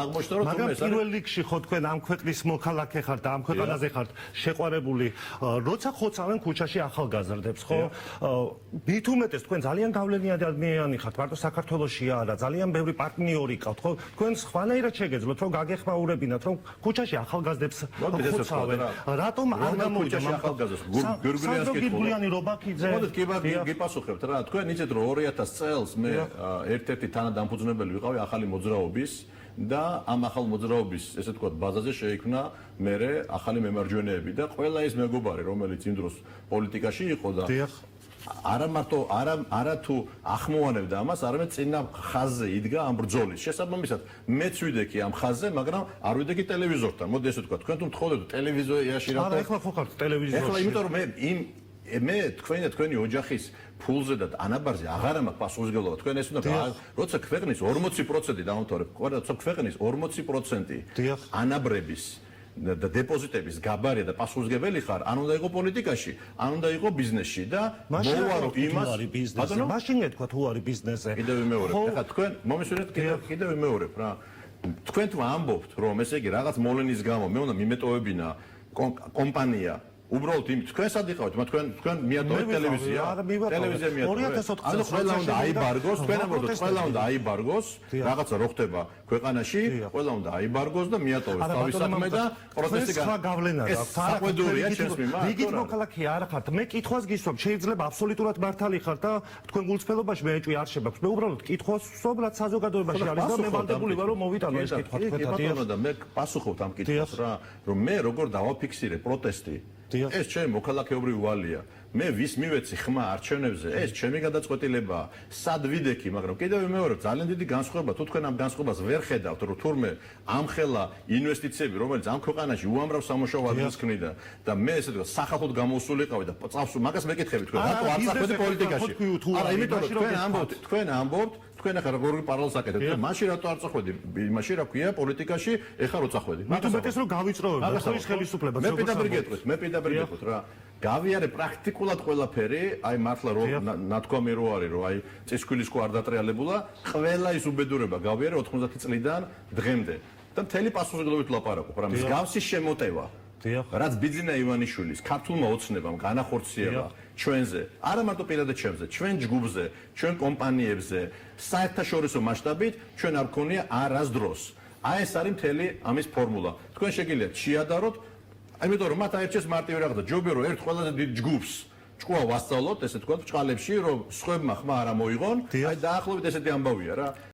მაგრამ პირველ რიგში ხო თქვენ ამ ქვეყნის მოქალაქე ხართ და ამ ქვეყანაზე ხართ შეყვარებული, როცა ხოცავენ ქუჩაში ახალგაზრდებს, ხო? მით უმეტეს თქვენ ძალიან გავლენიანი ადამიანი ხართ, მარტო საქართველოში არა, ძალიან ბევრი პარტნიორი ყავთ, ხო? თქვენ სხვანაირად შეგეძლოთ, რომ გაგეხმაურებინათ, რომ ქუჩაში ახალგაზრდებს ხოცავენ. რატომ არ გამოვიდა ახალგაზრდებს? გურგულიანი რობაქიძე. მოდით გიპასუხებთ რა, თქვენ იცით რომ 2000 წელს მე ერთ-ერთი თანადამფუძნებელი ვიყავი ახალი მოძრაობის და ამ ახალ მოძრაობის, ესე ვთქვათ, ბაზაზე შეიქმნა მერე ახალი მემარჯვენეები და ყველა ის მეგობარი, რომელიც იმ დროს პოლიტიკაში იყო და არა მარტო არა თუ ახმოვანებდა ამას, არამედ წინა ხაზზე იდგა ამ ბრძოლის. შესაბამისად, მეც ვიდექი ამ ხაზზე, მაგრამ არ ვიდექი ტელევიზორთან. მოდი ესე ვთქვათ, თქვენ თუ მთხოვდეთ ტელევიზიაში რა. არა, ეხლა ხო ხართ ტელევიზორში. ეხლა იმიტომ რომ მე თქვენი ოჯახის ფულზე და ანაბარზე აღარ მაქვს პასუხისმგებლობა. თქვენ ეს უნდა როცა ქვეყნის 40% დაუმთავრებ, როცა ქვეყნის 40% ანაბრების და დეპოზიტების გაბარი და პასუხისმგებელი ხარ, ან უნდა იყოს პოლიტიკაში, ან უნდა იყოს ბიზნესში და მოვარო იმას. მაშინ ეთქვა თუ არის ბიზნესზე. კიდევ ვიმეორებ. ეხლა თქვენ მომისურეთ კიდევ ვიმეორებ რა. თქვენ თუ ამბობთ, რომ ესე იგი რაღაც მოვლენის გამო მე უნდა მიმეტოვებინა კომპანია უბრალოდ იმ თქვენ სად იყავით? თქვენ მიატოვეთ ტელევიზია? ტელევიზია მიატოვეთ. 2004 წელს ყველა უნდა აიბარგოს, თქვენ ამბობთ, ყველა უნდა აიბარგოს, რაღაცა რო ხდება ქვეყანაში, ყველა უნდა აიბარგოს და მიატოვოს თავის საქმე და პროტესტი გავლენა აქვს. საყვედურია ჩემს მიმართ. რიგით მოქალაქე არ ხართ. მე კითხვას გისვამ, შეიძლება აბსოლუტურად მართალი ხარ და თქვენ გულწრფელობაში მე ეჭვი არ შეგაქვს. მე უბრალოდ კითხვას ვსვამ, რაც საზოგადოებაში არის და მე ვანდებული ვარ, რომ მოვიტანო ეს კითხვა თქვენთან. და მე პასუხობთ ამ კითხვას რა, რომ მე როგორ დავაფიქსირე პროტესტი. ეს ჩემი მოქალაქეობრივი ვალია. მე ვის მივეცი ხმა არჩევნებზე, ეს ჩემი გადაწყვეტილებაა. სად ვიდექი, მაგრამ კიდევ ვიმეორებ, ძალიან დიდი განსხვავება. თუ თქვენ ამ განსხვავებას ვერ ხედავთ, რომ თურმე ამხელა ინვესტიციები, რომელიც ამ ქვეყანაში უამრავ სამუშაო ადგილს ქმნიდა და მე ესე ვთქვათ, სახალხოდ გამოსულიყავი და წავს მაგას მეკითხებით თქვენ, რატო არ წახვედი პოლიტიკაში? არა, იმიტომ რომ თქვენ ამბობთ, თქვენ ახლა როგორ პარალელს აკეთებთ? მაშინ რატო არ წახვედი? იმაში რა ქვია პოლიტიკაში, ეხლა რო წახვედი. მით უმეტეს რომ გავიწროვებთ ხოის ხელისუფლებას. მე პირდაპირ გეტყვით რა. გავიარე პრაქტიკულად ყველაფერი, აი მართლა რომ ნათქვამი რო არის, რომ აი წისქვილის ხო არ დატრიალებულა, ყველა ის უბედურება გავიარე 90 წლიდან დღემდე. და მთელი პასუხისმგებლობით ვლაპარაკობ, რა მსგავსი შემოტევა. რაც ბიძინა ივანიშვილის ქართულმა ოცნებამ განახორციელა ჩვენზე, არა მარტო პირადად ჩემზე, ჩვენ ჯგუფზე, ჩვენ კომპანიებზე, საერთაშორისო მასშტაბით ჩვენ არ გქონია არასდროს. აი ეს არის მთელი ამის ფორმულა. თქვენ შეგიძლიათ შეადაროთ, იმიტომ რომ მათ აერჩეს მარტივი რაღაცა, ჯობია რომ ერთ ყველაზე დიდ ჯგუფს ჭკუა ვასწავლოთ, ესე თქვა, ბჭყალებში, რომ სხვებმა ხმა არ მოიღონ, აი დაახლოებით ესეთი ამბავია რა.